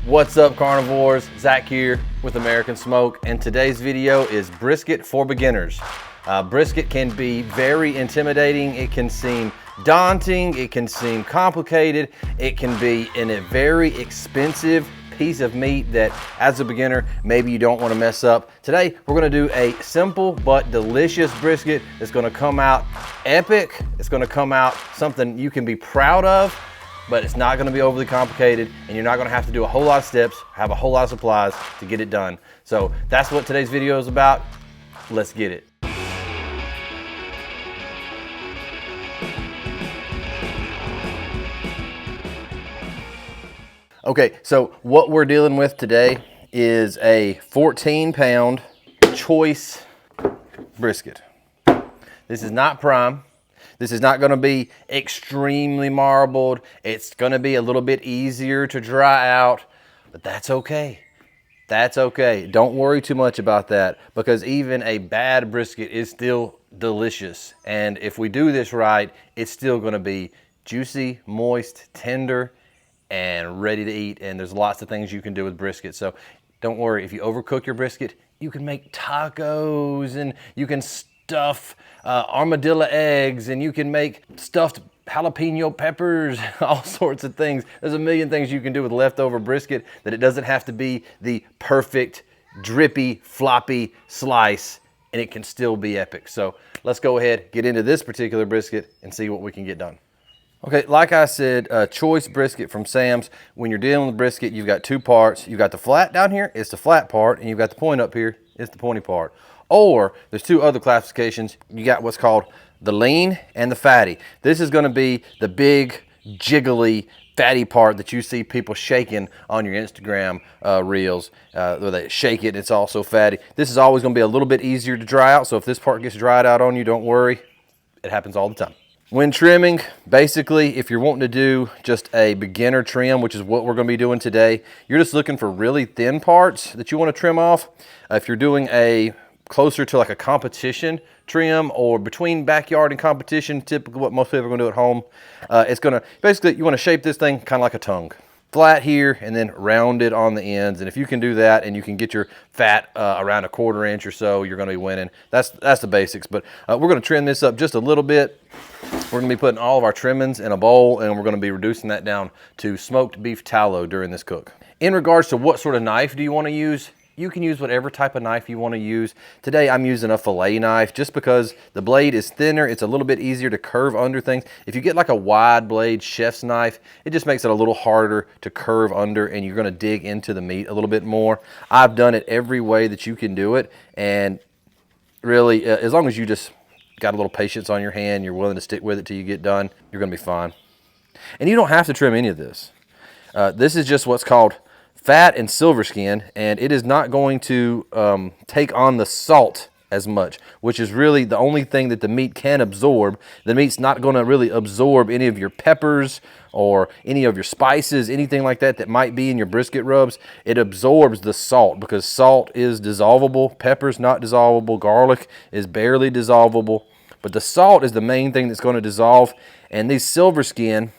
What's up, carnivores? Zach here with American Smoke, and today's video is brisket for beginners. Brisket can be very intimidating. It can seem daunting. It can seem complicated. It can be in a very expensive piece of meat that as a beginner, maybe you don't want to mess up. Today, we're going to do a simple but delicious brisket that's going to come out epic. It's going to come out something you can be proud of, but it's not going to be overly complicated, and you're not going to have to do a whole lot of steps, have a whole lot of supplies to get it done. So that's what today's video is about. Let's get it. Okay, so what we're dealing with today is a 14-pound choice brisket. This is not prime. This is not going to be extremely marbled. It's going to be a little bit easier to dry out, but that's okay. That's okay. Don't worry too much about that, because even a bad brisket is still delicious. And if we do this right, it's still going to be juicy, moist, tender, and ready to eat. And there's lots of things you can do with brisket. So don't worry, if you overcook your brisket, you can make tacos, and you can stuff armadillo eggs, and you can make stuffed jalapeno peppers, all sorts of things. There's a million things you can do with leftover brisket, that it doesn't have to be the perfect drippy floppy slice, and it can still be epic. So let's go ahead, get into this particular brisket and see what we can get done. Okay, like I said, choice brisket from Sam's. When you're dealing with brisket, you've got two parts. You've got the flat down here, it's the flat part, and you've got the point up here, it's the pointy part. Or there's two other classifications. You got what's called the lean and the fatty. This is gonna be the big, jiggly, fatty part that you see people shaking on your Instagram reels, where they shake it, it's also fatty. This is always gonna be a little bit easier to dry out, so if this part gets dried out on you, don't worry. It happens all the time. When trimming, basically, if you're wanting to do just a beginner trim, which is what we're gonna be doing today, you're just looking for really thin parts that you wanna trim off. If you're doing a closer to like a competition trim, or between backyard and competition, typically what most people are gonna do at home, it's gonna, basically, you wanna shape this thing kind of like a tongue. Flat here and then rounded on the ends. And if you can do that and you can get your fat around 1/4 inch or so, you're gonna be winning. That's the basics, but we're gonna trim this up just a little bit. We're gonna be putting all of our trimmings in a bowl, and we're gonna be reducing that down to smoked beef tallow during this cook. In regards to what sort of knife do you wanna use, you can use whatever type of knife you want to use. Today I'm using a fillet knife just because the blade is thinner. It's a little bit easier to curve under things. If you get like a wide blade chef's knife, it just makes it a little harder to curve under, and you're going to dig into the meat a little bit more. I've done it every way that you can do it, and really as long as you just got a little patience on your hand, you're willing to stick with it till you get done, you're going to be fine. And you don't have to trim any of this. This is just what's called fat and silver skin, and it is not going to take on the salt as much, which is really the only thing that the meat can absorb. The meat's not going to really absorb any of your peppers or any of your spices, anything like that that might be in your brisket rubs. It absorbs the salt, because salt is dissolvable, pepper's not dissolvable, garlic is barely dissolvable, but the salt is the main thing that's going to dissolve, and these silver skin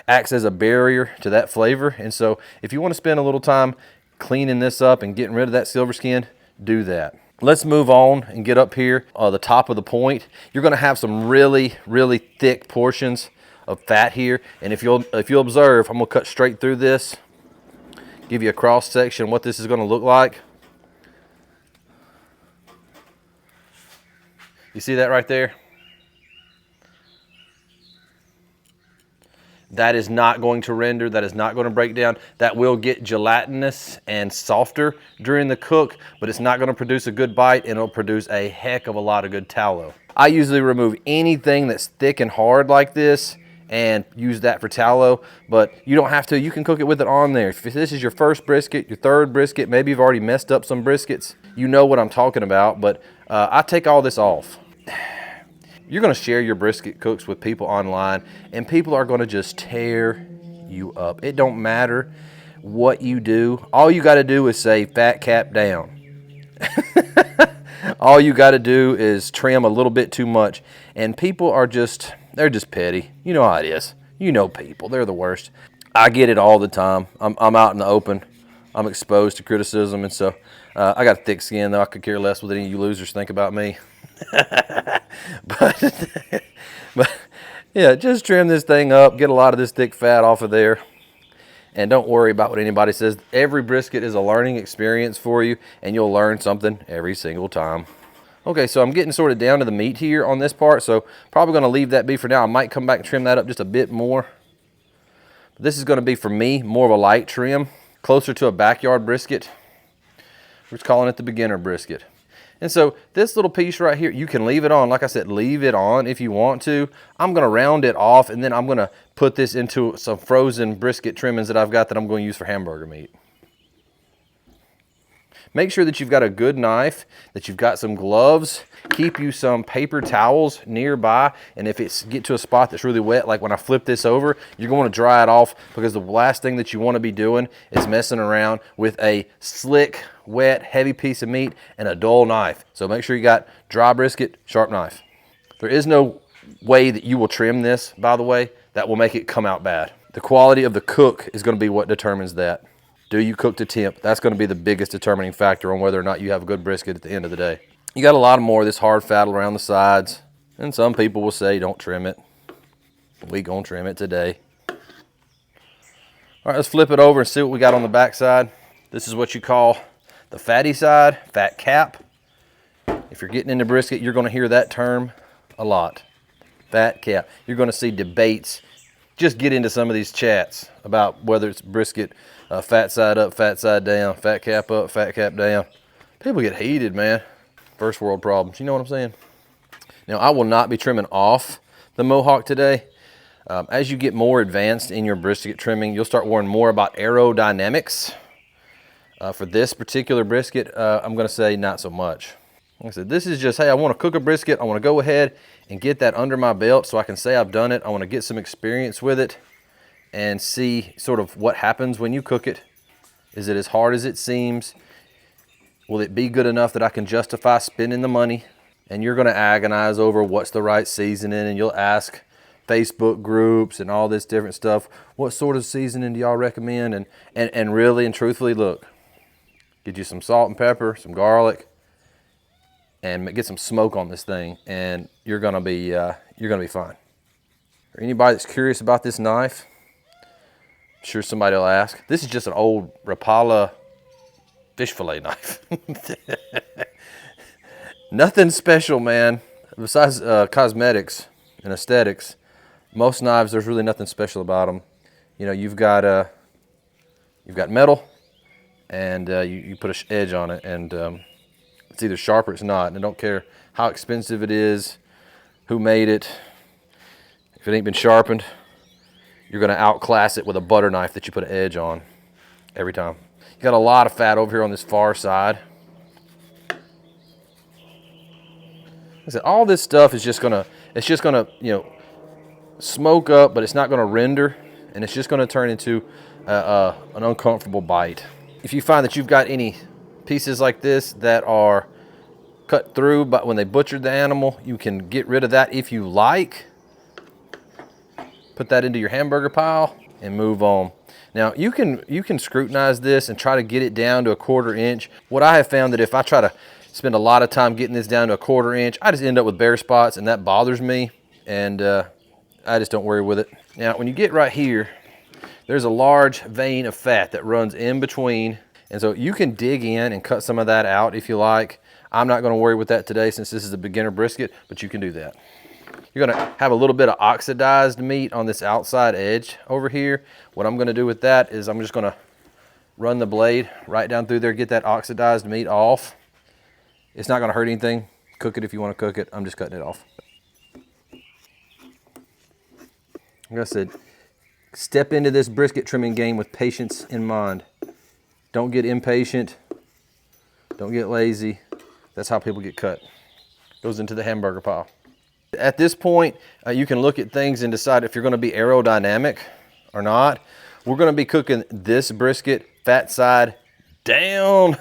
acts as a barrier to that flavor. And so if you want to spend a little time cleaning this up and getting rid of that silver skin, do that. Let's move on and get up here the top of the point. You're going to have some really thick portions of fat here, and if you'll observe, I'm going to cut straight through this, give you a cross section what this is going to look like. You see that right there? That is not going to render, that is not going to break down. That will get gelatinous and softer during the cook, but it's not going to produce a good bite, and it'll produce a heck of a lot of good tallow. I usually remove anything that's thick and hard like this and use that for tallow, but you don't have to. You can cook it with it on there. If this is your first brisket, your third brisket, maybe you've already messed up some briskets, you know what I'm talking about, but I take all this off. You're going to share your brisket cooks with people online, and people are going to just tear you up. It don't matter what you do. All you got to do is say fat cap down. All you got to do is trim a little bit too much, and people are just, they're just petty. You know how it is. You know people, they're the worst. I get it all the time. I'm out in the open. I'm exposed to criticism, and so I got a thick skin, though. I could care less what any of you losers think about me. but, but yeah, just trim this thing up, get a lot of this thick fat off of there, and don't worry about what anybody says. Every brisket is a learning experience for you, and you'll learn something every single time. Okay, so I'm getting sort of down to the meat here on this part, so probably going to leave that be for now. I might come back and trim that up just a bit more. But this is going to be, for me, more of a light trim, closer to a backyard brisket. We're just calling it the beginner brisket. And so this little piece right here, you can leave it on. Like I said, leave it on if you want to. I'm going to round it off, and then I'm going to put this into some frozen brisket trimmings that I've got that I'm going to use for hamburger meat. Make sure that you've got a good knife, that you've got some gloves. Keep you some paper towels nearby, and if it's get to a spot that's really wet, like when I flip this over, you're going to dry it off, because the last thing that you want to be doing is messing around with a slick, wet, heavy piece of meat and a dull knife. So make sure you got dry brisket, sharp knife. There is no way that you will trim this, by the way, that will make it come out bad. The quality of the cook is going to be what determines that. Do you cook to temp? That's going to be the biggest determining factor on whether or not you have a good brisket at the end of the day. You got a lot more of this hard fat around the sides, and some people will say don't trim it. We gonna trim it today. All right, let's flip it over and see what we got on the back side. This is what you call the fatty side, fat cap. If you're getting into brisket, you're going to hear that term a lot. Fat cap. You're going to see debates. Just get into some of these chats about whether it's brisket, fat side up, fat side down, fat cap up, fat cap down. People get heated, man. First world problems. You know what I'm saying? Now, I will not be trimming off the mohawk today. As you get more advanced in your brisket trimming, you'll start worrying more about aerodynamics. For this particular brisket, I'm going to say not so much. Like I said, this is just, hey, I want to cook a brisket. I want to go ahead and get that under my belt so I can say I've done it. I want to get some experience with it and see sort of what happens when you cook it. Is it as hard as it seems? Will it be good enough that I can justify spending the money? And you're going to agonize over what's the right seasoning, and you'll ask Facebook groups and all this different stuff, what sort of seasoning do y'all recommend? And really and truthfully, look, get you some salt and pepper, some garlic, and get some smoke on this thing, and you're gonna be fine. For anybody that's curious about this knife, I'm sure somebody will ask. This is just an old Rapala fish fillet knife. Nothing special, man. Besides cosmetics and aesthetics, most knives, there's really nothing special about them. You know, you've got metal, and you put an edge on it, and it's either sharp or it's not. And I don't care how expensive it is, who made it. If it ain't been sharpened, you're going to outclass it with a butter knife that you put an edge on every time. You got a lot of fat over here on this far side. Like I said, all this stuff is just gonna, you know, smoke up, but it's not gonna render, and it's just gonna turn into an uncomfortable bite. If you find that you've got any pieces like this that are cut through, but when they butchered the animal, you can get rid of that if you like. Put that into your hamburger pile and move on. Now you can scrutinize this and try to get it down to a 1/4 inch. What I have found that if I try to spend a lot of time getting this down to a 1/4 inch, I just end up with bare spots, and that bothers me, and I just don't worry with it. Now when you get right here, there's a large vein of fat that runs in between, and so you can dig in and cut some of that out if you like. I'm not going to worry with that today since this is a beginner brisket, but you can do that. You're going to have a little bit of oxidized meat on this outside edge over here. What I'm going to do with that is I'm just going to run the blade right down through there, get that oxidized meat off. It's not going to hurt anything. Cook it if you want to cook it. I'm just cutting it off. Like I said, step into this brisket trimming game with patience in mind. Don't get impatient. Don't get lazy. That's how people get cut. Goes into the hamburger pile. At this point, you can look at things and decide if you're going to be aerodynamic or not. We're going to be cooking this brisket fat side down.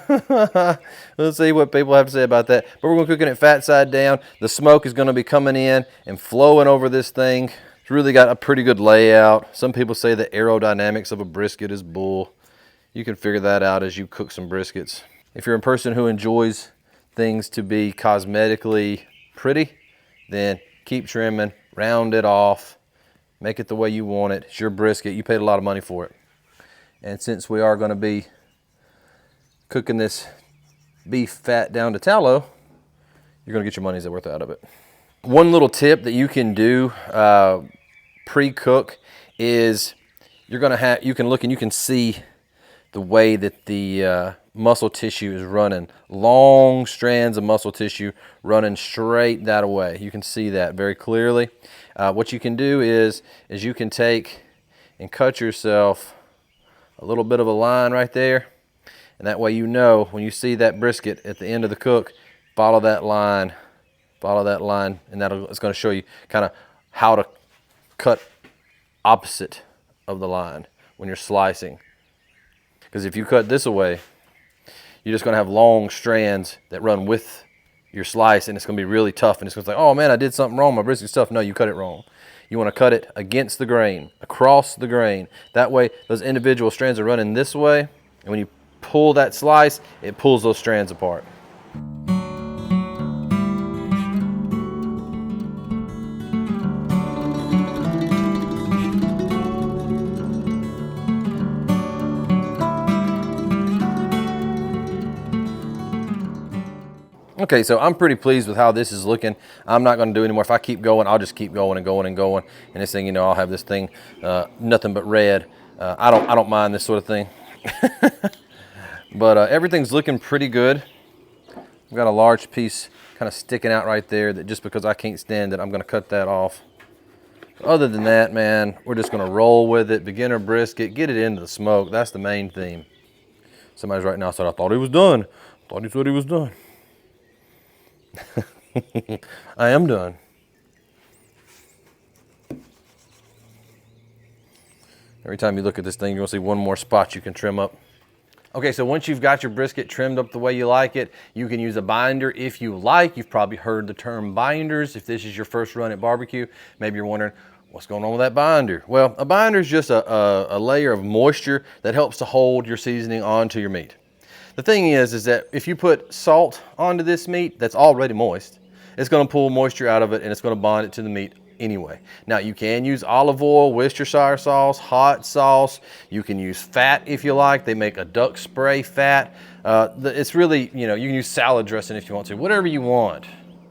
Let's see what people have to say about that. But we're going to be cooking it fat side down. The smoke is going to be coming in and flowing over this thing. It's really got a pretty good layout. Some people say the aerodynamics of a brisket is bull. You can figure that out as you cook some briskets. If you're a person who enjoys things to be cosmetically pretty, then keep trimming, round it off, make it the way you want it. It's your brisket. You paid a lot of money for it. And since we are going to be cooking this beef fat down to tallow, you're going to get your money's worth out of it. One little tip that you can do pre-cook is you can look and you can see the way that the muscle tissue is running. Long strands of muscle tissue running straight that way. You can see that very clearly. What you can do is you can take and cut yourself a little bit of a line right there, and that way you know when you see that brisket at the end of the cook, follow that line, and it's going to show you kind of how to cut opposite of the line when you're slicing. Because if you cut this away, you're just going to have long strands that run with your slice, and it's going to be really tough, and it's going to say, oh man, I did something wrong, my brisket's tough. No, you cut it wrong. You want to cut it against the grain, across the grain. That way those individual strands are running this way, and when you pull that slice, it pulls those strands apart. Okay, so I'm pretty pleased with how this is looking. I'm not going to do anymore. If I keep going, I'll just keep going and going and going. And this thing, you know, I'll have this thing nothing but red. I don't mind this sort of thing. But everything's looking pretty good. I've got a large piece kind of sticking out right there that just because I can't stand it, I'm going to cut that off. Other than that, man, we're just going to roll with it. Beginner brisket, get it into the smoke. That's the main theme. Somebody's right now said, I thought he was done. I thought he said he was done. I am done. Every time you look at this thing, you're gonna see one more spot you can trim up. Okay, so once you've got your brisket trimmed up the way you like it, you can use a binder if you like. You've probably heard the term binders. If this is your first run at barbecue, maybe you're wondering, what's going on with that binder? Well, a binder is just a layer of moisture that helps to hold your seasoning onto your meat. The thing is that if you put salt onto this meat that's already moist, it's going to pull moisture out of it and it's going to bond it to the meat anyway. Now you can use olive oil, Worcestershire sauce, hot sauce. You can use fat if you like. They make a duck spray fat. It's really, you know, you can use salad dressing if you want to, whatever you want.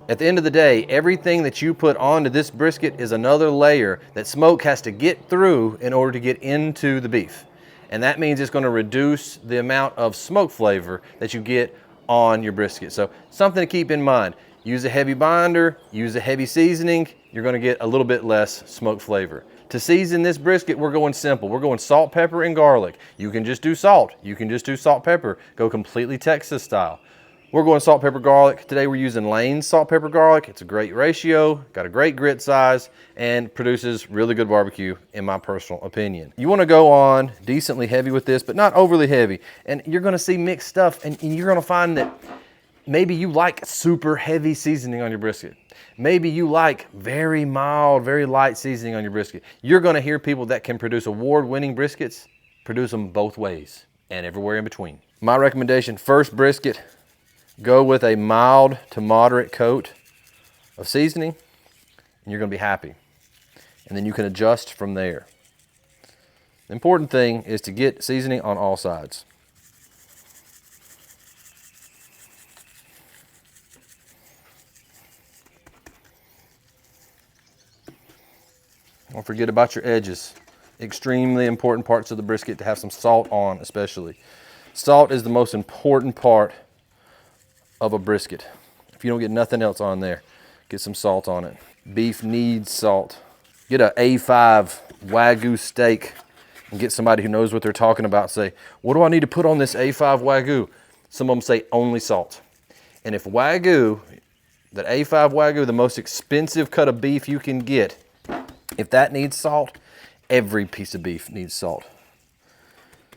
At the end of the day, everything that you put onto this brisket is another layer that smoke has to get through in order to get into the beef. And that means it's going to reduce the amount of smoke flavor that you get on your brisket. So something to keep in mind. Use a heavy binder, use a heavy seasoning, you're going to get a little bit less smoke flavor. To season this brisket, we're going simple. We're going salt, pepper, and garlic. You can just do salt. You can just do salt, pepper. Go completely Texas style. We're going salt, pepper, garlic. Today we're using Lane's salt, pepper, garlic. It's a great ratio, got a great grit size, and produces really good barbecue in my personal opinion. You want to go on decently heavy with this, but not overly heavy. And you're going to see mixed stuff, and you're going to find that maybe you like super heavy seasoning on your brisket. Maybe you like very mild, very light seasoning on your brisket. You're going to hear people that can produce award-winning briskets produce them both ways and everywhere in between. My recommendation, first brisket, go with a mild to moderate coat of seasoning and you're going to be happy. And then you can adjust from there. The important thing is to get seasoning on all sides. Don't forget about your edges. Extremely important parts of the brisket to have some salt on, especially. Salt is the most important part of a brisket. If you don't get nothing else on there, get some salt on it. Beef needs salt. Get a A5 Wagyu steak and get somebody who knows what they're talking about. Say, what do I need to put on this A5 Wagyu? Some of them say only salt. And if Wagyu, that A5 Wagyu, the most expensive cut of beef you can get, if that needs salt, every piece of beef needs salt.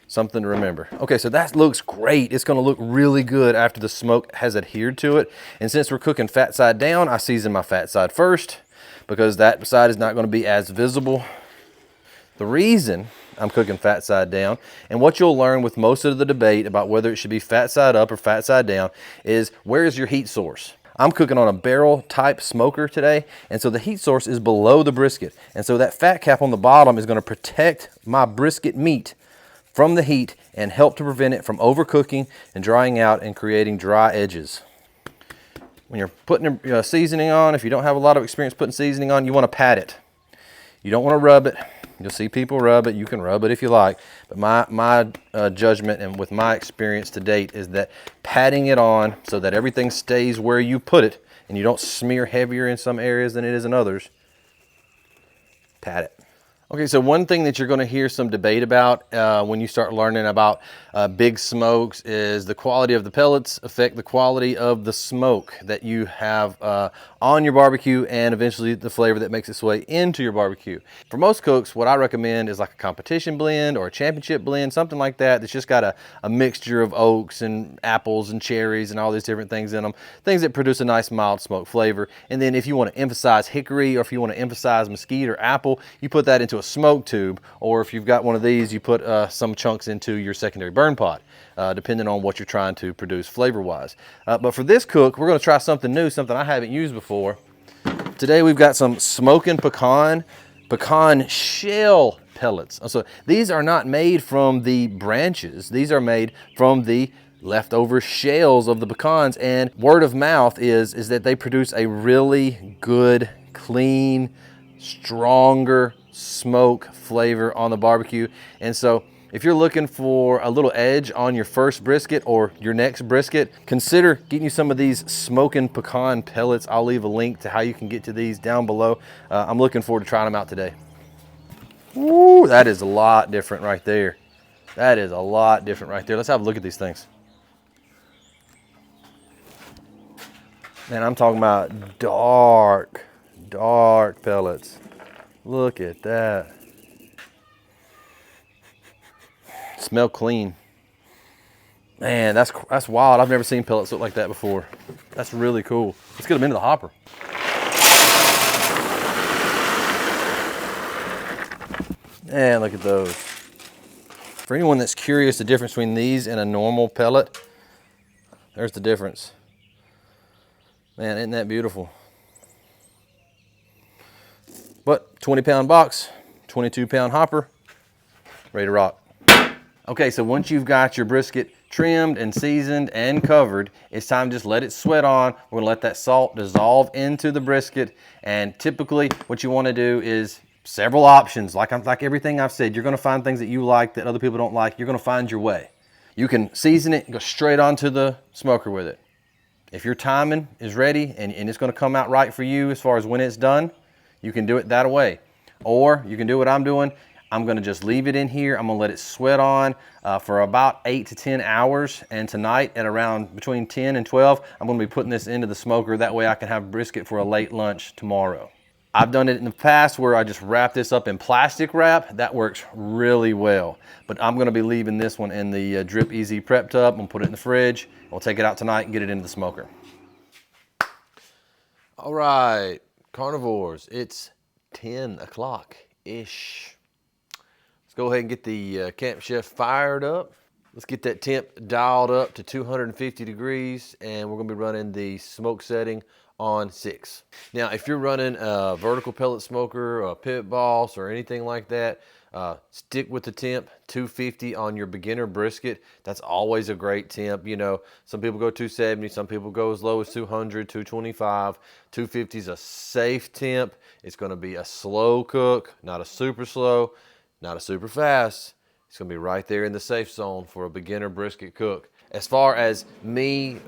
Something to remember. Okay, so that looks great. It's gonna look really good after the smoke has adhered to it. And since we're cooking fat side down, I season my fat side first because that side is not gonna be as visible. The reason I'm cooking fat side down. And what you'll learn with most of the debate about whether it should be fat side up or fat side down is, where is your heat source? I'm cooking on a barrel type smoker today, and so the heat source is below the brisket. And so that fat cap on the bottom is going to protect my brisket meat from the heat and help to prevent it from overcooking and drying out and creating dry edges. When you're putting your seasoning on, if you don't have a lot of experience putting seasoning on, you want to pat it. You don't want to rub it. You'll see people rub it. You can rub it if you like. But my judgment and with my experience to date is that patting it on so that everything stays where you put it and you don't smear heavier in some areas than it is in others. Pat it. Okay, so one thing that you're going to hear some debate about when you start learning about big smokes is the quality of the pellets affect the quality of the smoke that you have on your barbecue, and eventually the flavor that makes its way into your barbecue. For most cooks, what I recommend is like a competition blend or a championship blend, something like that, that's just got a mixture of oaks and apples and cherries and all these different things in them, things that produce a nice mild smoke flavor. And then if you want to emphasize hickory, or if you want to emphasize mesquite or apple, you put that into a smoke tube, or if you've got one of these, you put some chunks into your secondary burn pot, depending on what you're trying to produce flavor wise. But for this cook, we're going to try something new, something I haven't used before. Today we've got some smoking pecan shell pellets. So these are not made from the branches, these are made from the leftover shells of the pecans, and word of mouth is that they produce a really good, clean, stronger smoke flavor on the barbecue. And so if you're looking for a little edge on your first brisket or your next brisket, consider getting you some of these smoking pecan pellets. I'll leave a link to how you can get to these down below. I'm looking forward to trying them out today. Woo, that is a lot different right there. That is a lot different right there. Let's have a look at these things. Man, I'm talking about dark pellets. Look at that. Smell clean. Man, that's wild. I've never seen pellets look like that before. That's really cool. Let's get them into the hopper. And look at those. For anyone that's curious the difference between these and a normal pellet, there's the difference. Man, isn't that beautiful? But 20-pound box, 22-pound hopper, ready to rock. Okay, so once you've got your brisket trimmed and seasoned and covered, it's time to just let it sweat on. We're gonna let that salt dissolve into the brisket. And typically what you wanna do is several options. Like everything I've said, you're gonna find things that you like that other people don't like. You're gonna find your way. You can season it and go straight onto the smoker with it. If your timing is ready and it's gonna come out right for you as far as when it's done, you can do it that way. Or you can do what I'm doing. I'm gonna just leave it in here. I'm gonna let it sweat on for about 8 to 10 hours. And tonight at around between 10 and 12, I'm gonna be putting this into the smoker. That way I can have brisket for a late lunch tomorrow. I've done it in the past where I just wrap this up in plastic wrap. That works really well. But I'm gonna be leaving this one in the Drip Easy prep tub. I'm gonna put it in the fridge. We'll take it out tonight and get it into the smoker. All right, carnivores, it's 10 o'clock-ish. Go ahead and get the Camp Chef fired up. Let's get that temp dialed up to 250 degrees, and we're gonna be running the smoke setting on 6. Now, if you're running a vertical pellet smoker, or a pit boss, or anything like that, stick with the temp 250 on your beginner brisket. That's always a great temp. You know, some people go 270, some people go as low as 200, 225. 250 is a safe temp. It's gonna be a slow cook, not a super slow, not a super fast. It's gonna be right there in the safe zone for a beginner brisket cook. As far as me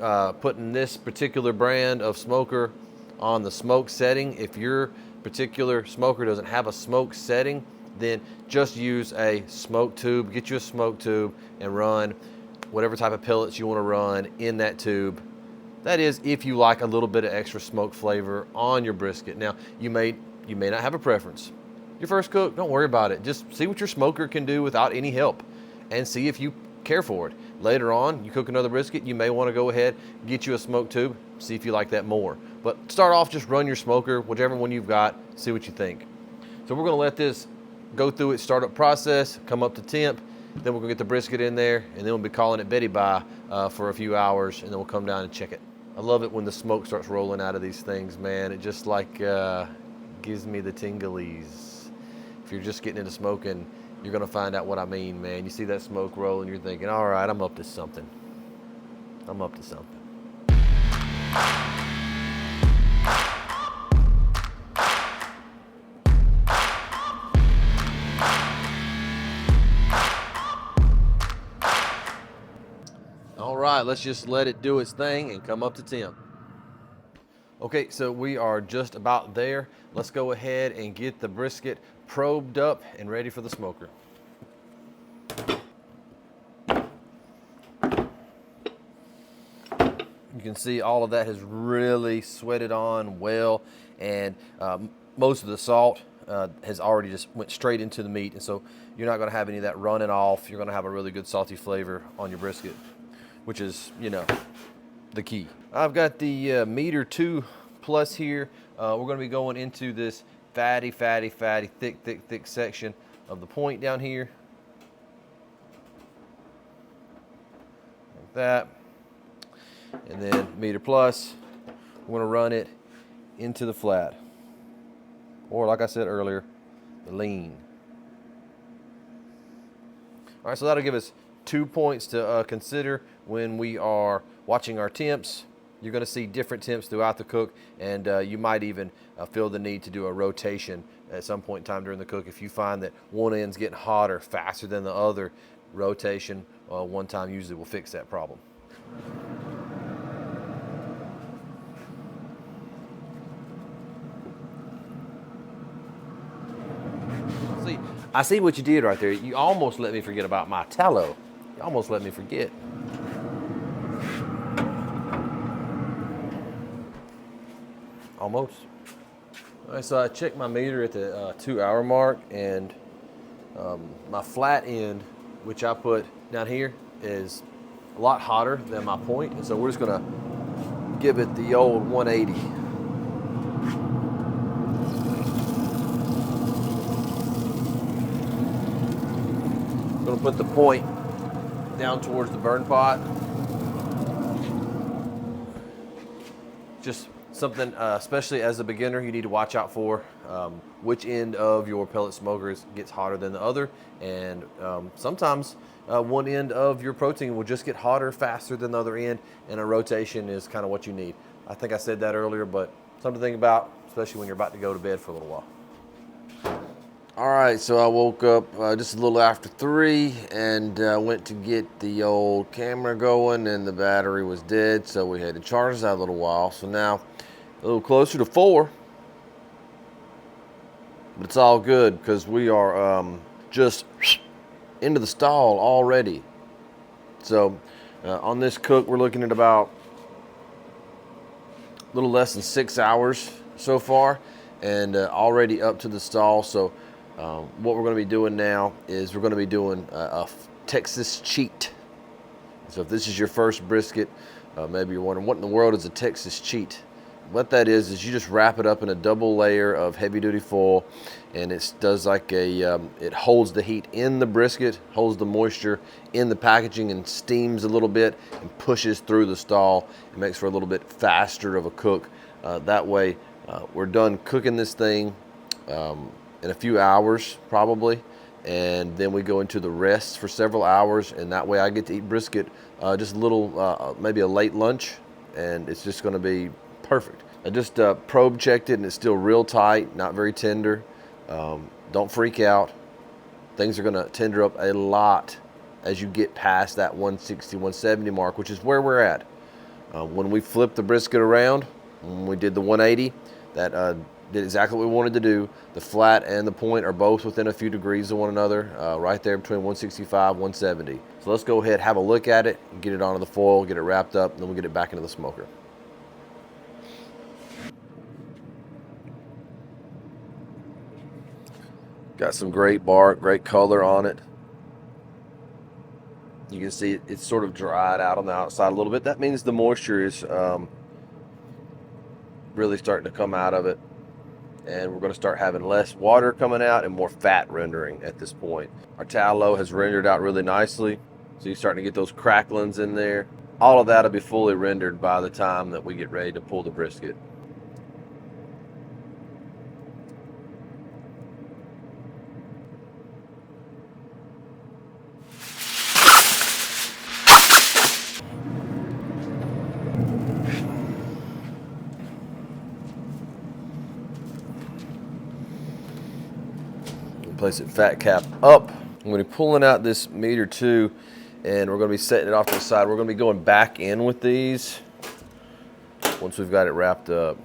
putting this particular brand of smoker on the smoke setting, if your particular smoker doesn't have a smoke setting, then just use a smoke tube. Get you a smoke tube and run whatever type of pellets you wanna run in that tube. That is, if you like a little bit of extra smoke flavor on your brisket. Now, you may not have a preference. Your first cook, don't worry about it. Just see what your smoker can do without any help and see if you care for it. Later on, you cook another brisket, you may want to go ahead, get you a smoke tube, see if you like that more. But start off, just run your smoker, whichever one you've got, see what you think. So we're going to let this go through its startup process, come up to temp, then we're gonna get the brisket in there, and then we'll be calling it Betty Bye for a few hours, and then we'll come down and check it. I love it when the smoke starts rolling out of these things, man. It just like gives me the tinglies. If you're just getting into smoking, you're gonna find out what I mean, man. You see that smoke rolling, you're thinking, all right, I'm up to something. I'm up to something. All right, let's just let it do its thing and come up to temp. Okay, so we are just about there. Let's go ahead and get the brisket probed up and ready for the smoker. You can see all of that has really sweated on well, and most of the salt has already just went straight into the meat, and so you're not gonna have any of that running off. You're gonna have a really good salty flavor on your brisket, which is, you know, the key. I've got the meter 2 plus here. We're gonna be going into this fatty, thick section of the point down here. Like that. And then meter plus, we're gonna run it into the flat. Or like I said earlier, the lean. All right, so that'll give us 2 points to consider when we are watching our temps. You're gonna see different temps throughout the cook, and you might even feel the need to do a rotation at some point in time during the cook. If you find that one end's getting hotter faster than the other, rotation one time usually will fix that problem. See, I see what you did right there. You almost let me forget about my tallow. You almost let me forget. Almost. All right, so I checked my meter at the 2 hour mark, and my flat end, which I put down here, is a lot hotter than my point, and so we're just gonna give it the old 180. I'm gonna put the point down towards the burn pot. Just something, especially as a beginner, you need to watch out for which end of your pellet smoker gets hotter than the other, and sometimes one end of your protein will just get hotter faster than the other end, and a rotation is kind of what you need. I think I said that earlier, but something to think about, especially when you're about to go to bed for a little while. All right, so I woke up just a little after 3 and went to get the old camera going, and the battery was dead, so we had to charge that a little while. So now a little closer to 4, but it's all good because we are just into the stall already. So on this cook, we're looking at about a little less than 6 hours so far, and already up to the stall. So what we're going to be doing now is we're going to be doing a Texas cheat. So if this is your first brisket, maybe you're wondering what in the world is a Texas cheat. What that is you just wrap it up in a double layer of heavy duty foil, and it does like a, it holds the heat in the brisket, holds the moisture in the packaging, and steams a little bit and pushes through the stall. It makes for a little bit faster of a cook. That way we're done cooking this thing in a few hours probably, and then we go into the rest for several hours, and that way I get to eat brisket just a little, maybe a late lunch, and it's just going to be perfect. I just probe checked it, and it's still real tight, not very tender. Don't freak out. Things are going to tender up a lot as you get past that 160, 170 mark, which is where we're at. When we flipped the brisket around, when we did the 180, that did exactly what we wanted to do. The flat and the point are both within a few degrees of one another, right there between 165, 170. So let's go ahead, have a look at it, get it onto the foil, get it wrapped up, and then we'll get it back into the smoker. Got some great bark, great color on it. You can see it's sort of dried out on the outside a little bit. That means the moisture is really starting to come out of it. and we're going to start having less water coming out and more fat rendering at this point. Our tallow has rendered out really nicely, so you're starting to get those cracklings in there. All of that will be fully rendered by the time that we get ready to pull the brisket. Place it fat cap up. I'm going to be pulling out this meter too, and we're going to be setting it off to the side. We're going to be going back in with these once we've got it wrapped up.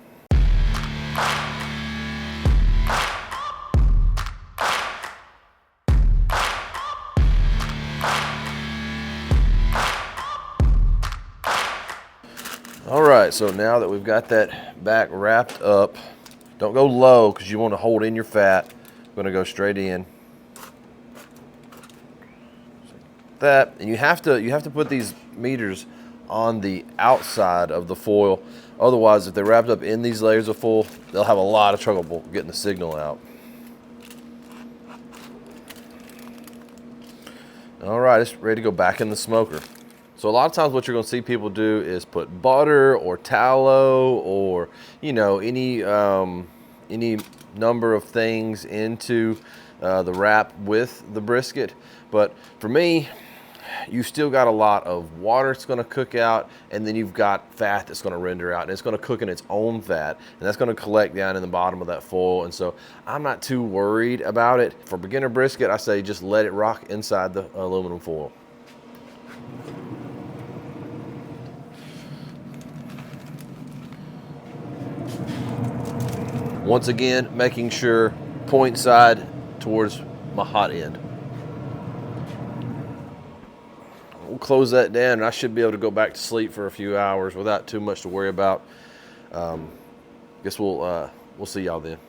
All right, so now that we've got that back wrapped up, don't go low because you want to hold in your fat. I'm going to go straight in. That, and you have to put these meters on the outside of the foil. Otherwise, if they're wrapped up in these layers of foil, they'll have a lot of trouble getting the signal out. All right, it's ready to go back in the smoker. So a lot of times what you're gonna see people do is put butter or tallow or, you know, any number of things into the wrap with the brisket. But for me, you still got a lot of water that's going to cook out, and then you've got fat that's going to render out, and it's going to cook in its own fat, and that's going to collect down in the bottom of that foil. And so I'm not too worried about it. For beginner brisket, I say just let it rock inside the aluminum foil. Once again, making sure point side towards my hot end. We'll close that down, and I should be able to go back to sleep for a few hours without too much to worry about. Guess we'll see y'all then.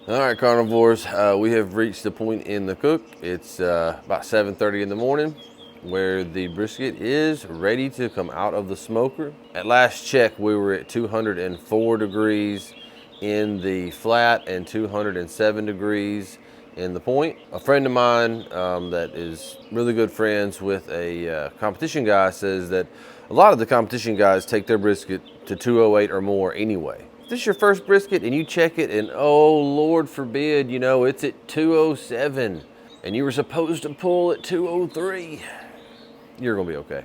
All right, carnivores, we have reached the point in the cook. It's about 7:30 in the morning, where the brisket is ready to come out of the smoker. At last check, we were at 204 degrees in the flat and 207 degrees in the point. A friend of mine that is really good friends with a competition guy says that a lot of the competition guys take their brisket to 208 or more anyway. If this is your first brisket and you check it and oh Lord forbid, you know, it's at 207 and you were supposed to pull at 203, you're gonna be okay.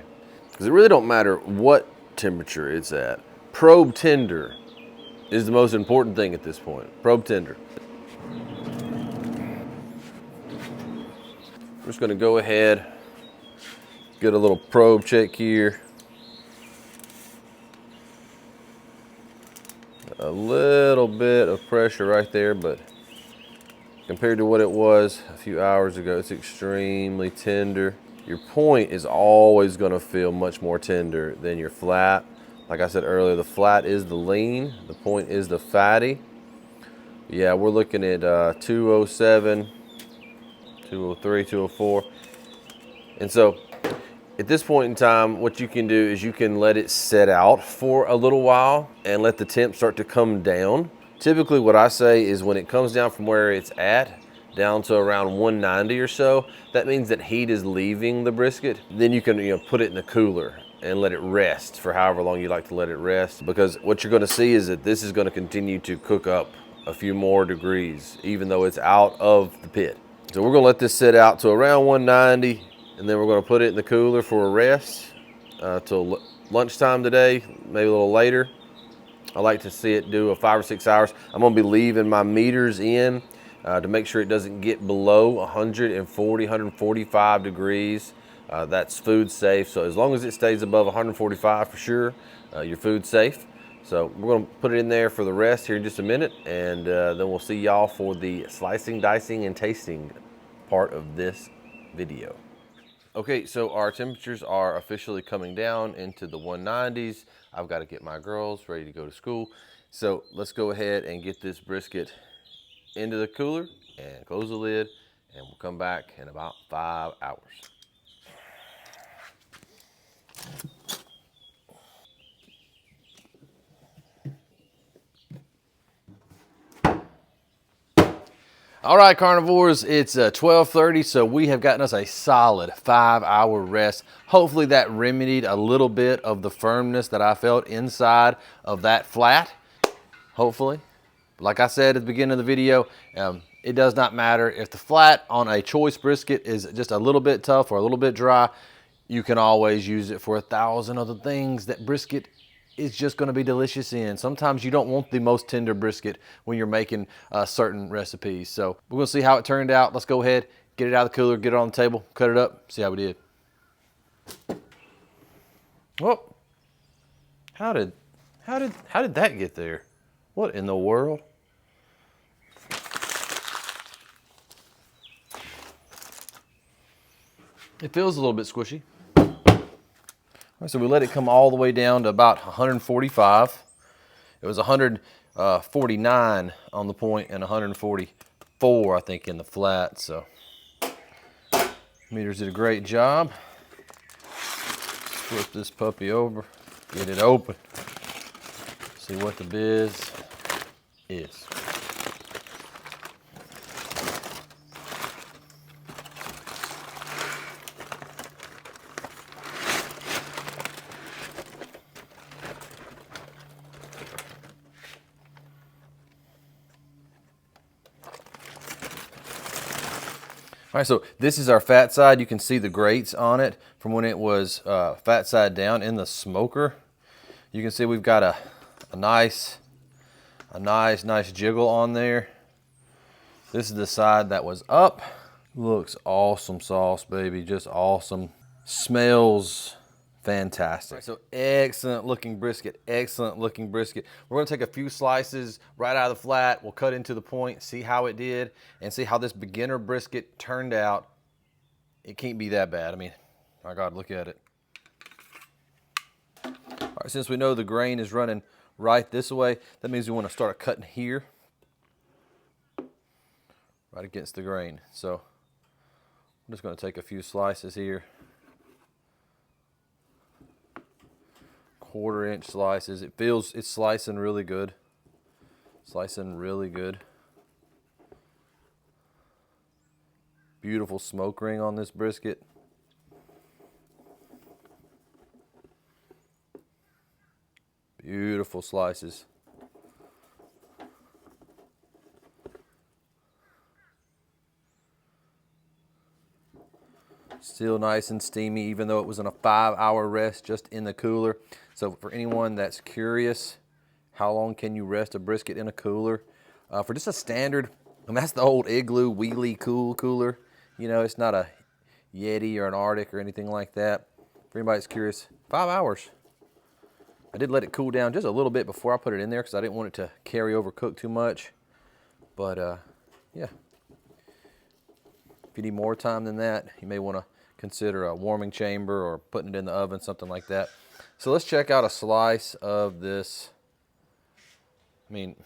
Because it really don't matter what temperature it's at. Probe tender is the most important thing at this point. Probe tender. I'm just gonna go ahead, get a little probe check here. A little bit of pressure right there, but compared to what it was a few hours ago, it's extremely tender. Your point is always gonna feel much more tender than your flat. Like I said earlier, the flat is the lean, the point is the fatty. Yeah, we're looking at 207, 203, 204. And so at this point in time, what you can do is you can let it set out for a little while and let the temp start to come down. Typically what I say is when it comes down from where it's at down to around 190 or so, that means that heat is leaving the brisket. Then you can, you know, put it in the cooler and let it rest for however long you like to let it rest. Because what you're gonna see is that this is gonna continue to cook up a few more degrees, even though it's out of the pit. So we're gonna let this sit out to around 190, and then we're gonna put it in the cooler for a rest till lunchtime today, maybe a little later. I like to see it do a 5 or 6 hours. I'm gonna be leaving my meters in to make sure it doesn't get below 140, 145 degrees. That's food safe. So as long as it stays above 145 for sure, your food's safe. So we're gonna put it in there for the rest here in just a minute, and then we'll see y'all for the slicing, dicing, and tasting part of this video. Okay, so our temperatures are officially coming down into the 190s. I've got to get my girls ready to go to school. So let's go ahead and get this brisket into the cooler and close the lid, and we'll come back in about 5 hours. All right, carnivores, it's 12:30, so we have gotten us a solid 5-hour rest. Hopefully that remedied a little bit of the firmness that I felt inside of that flat, hopefully. Like I said at the beginning of the video, it does not matter if the flat on a choice brisket is just a little bit tough or a little bit dry. You can always use it for 1,000 other things that brisket is just going to be delicious in. Sometimes you don't want the most tender brisket when you're making certain recipes. So we're going to see how it turned out. Let's go ahead, get it out of the cooler, get it on the table, cut it up, see how we did. Well, how did that get there? What in the world? It feels a little bit squishy. All right, so we let it come all the way down to about 145. It was 149 on the point and 144, I think, in the flat. So meters did a great job. Flip this puppy over, get it open, see what the biz is. All right, so this is our fat side. You can see the grates on it from when it was fat side down in the smoker. You can see we've got a nice jiggle on there. This is the side that was up. Looks awesome sauce, baby, just awesome. Smells fantastic. Right, so excellent looking brisket, excellent looking brisket. We're gonna take a few slices right out of the flat. We'll cut into the point, see how it did, and see how this beginner brisket turned out. It can't be that bad. I mean, my God, look at it. All right, since we know the grain is running right this way, that means we wanna start cutting here, right against the grain. So I'm just gonna take a few slices here. 1/4-inch slices. It's slicing really good. Slicing really good. Beautiful smoke ring on this brisket. Beautiful slices. Still nice and steamy, even though it was on a 5-hour rest just in the cooler. So for anyone that's curious, how long can you rest a brisket in a cooler? For just a standard, and that's the old Igloo Wheelie cooler. You know, it's not a Yeti or an Arctic or anything like that. For anybody that's curious, 5 hours. I did let it cool down just a little bit before I put it in there because I didn't want it to carry over cook too much. But yeah, if you need more time than that, you may want to consider a warming chamber or putting it in the oven, something like that. So let's check out a slice of this. I mean,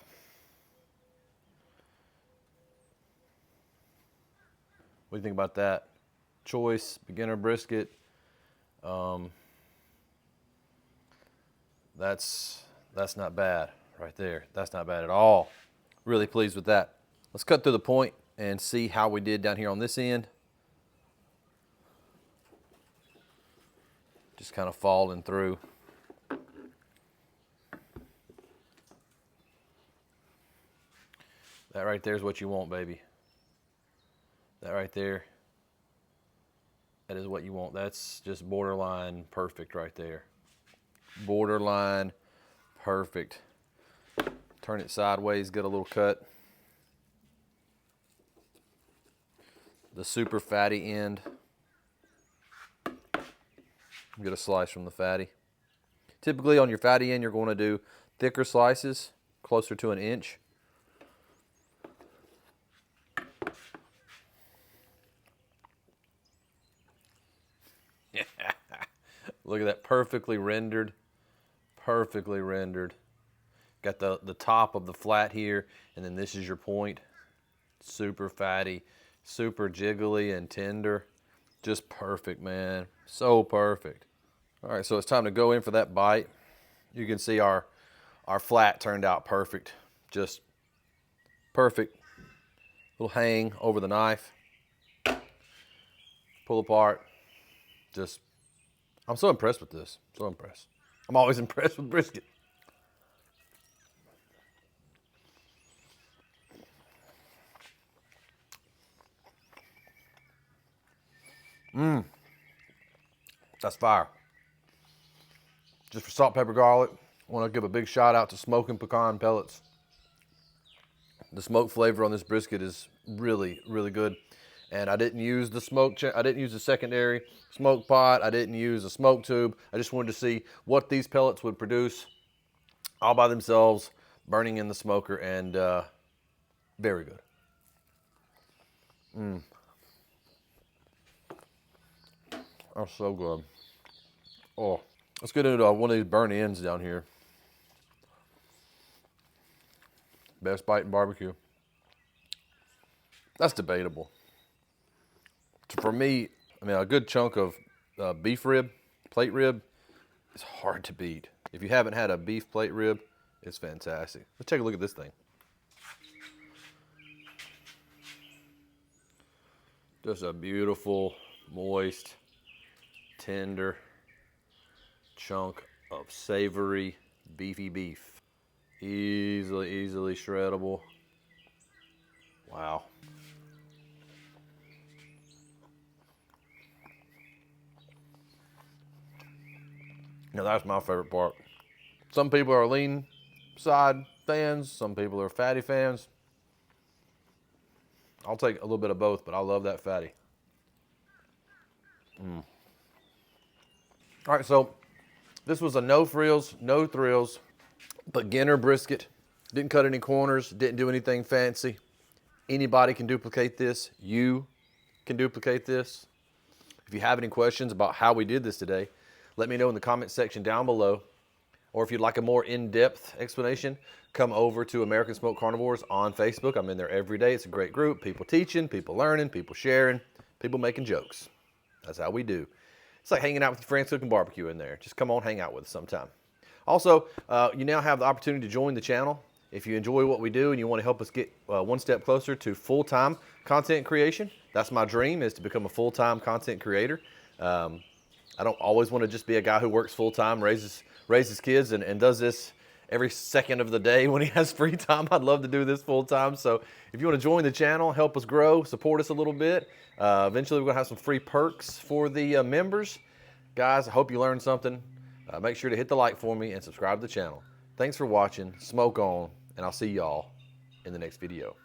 what do you think about that? Choice beginner brisket. That's not bad right there. That's not bad at all. Really pleased with that. Let's cut through the point and see how we did down here on this end. Just kind of falling through. That right there is what you want, baby. That right there, that is what you want. That's just borderline perfect right there. Borderline perfect. Turn it sideways, get a little cut. The super fatty end. Get a slice from the fatty. Typically on your fatty end, you're going to do thicker slices, closer to 1 inch. Look at that, perfectly rendered, perfectly rendered. Got the top of the flat here, and then this is your point. Super fatty, super jiggly and tender. Just perfect, man, so perfect. All right, so it's time to go in for that bite. You can see our flat turned out perfect, just perfect little hang over the knife. Pull apart. Just, I'm so impressed with this. So impressed. I'm always impressed with brisket. That's fire. Just for salt, pepper, garlic, I want to give a big shout out to smoking pecan pellets. The smoke flavor on this brisket is really, really good. And I didn't use the I didn't use the secondary smoke pot. I didn't use a smoke tube. I just wanted to see what these pellets would produce all by themselves, burning in the smoker, and very good. That's so good. Oh, let's get into one of these burnt ends down here. Best bite in barbecue. That's debatable. For me, I mean, a good chunk of beef rib, plate rib, is hard to beat. If you haven't had a beef plate rib, it's fantastic. Let's take a look at this thing. Just a beautiful, moist, tender chunk of savory, beefy beef. Easily shreddable. Wow. Now that's my favorite part. Some people are lean side fans, some people are fatty fans. I'll take a little bit of both, but I love that fatty. All right, so this was a no frills, no thrills, beginner brisket. Didn't cut any corners, didn't do anything fancy. Anybody can duplicate this. You can duplicate this. If you have any questions about how we did this today, let me know in the comment section down below. Or if you'd like a more in-depth explanation, come over to American Smoked Carnivores on Facebook. I'm in there every day. It's a great group. People teaching, people learning, people sharing, people making jokes. That's how we do. It's like hanging out with your friends cooking barbecue in there. Just come on, hang out with us sometime. Also, you now have the opportunity to join the channel. If you enjoy what we do and you want to help us get one step closer to full-time content creation, that's my dream, is to become a full-time content creator. I don't always want to just be a guy who works full-time, raises kids, and does this every second of the day when he has free time. I'd love to do this full-time. So if you want to join the channel, help us grow, support us a little bit. Eventually, we're going to have some free perks for the members. Guys, I hope you learned something. Make sure to hit the like for me and subscribe to the channel. Thanks for watching. Smoke on, and I'll see y'all in the next video.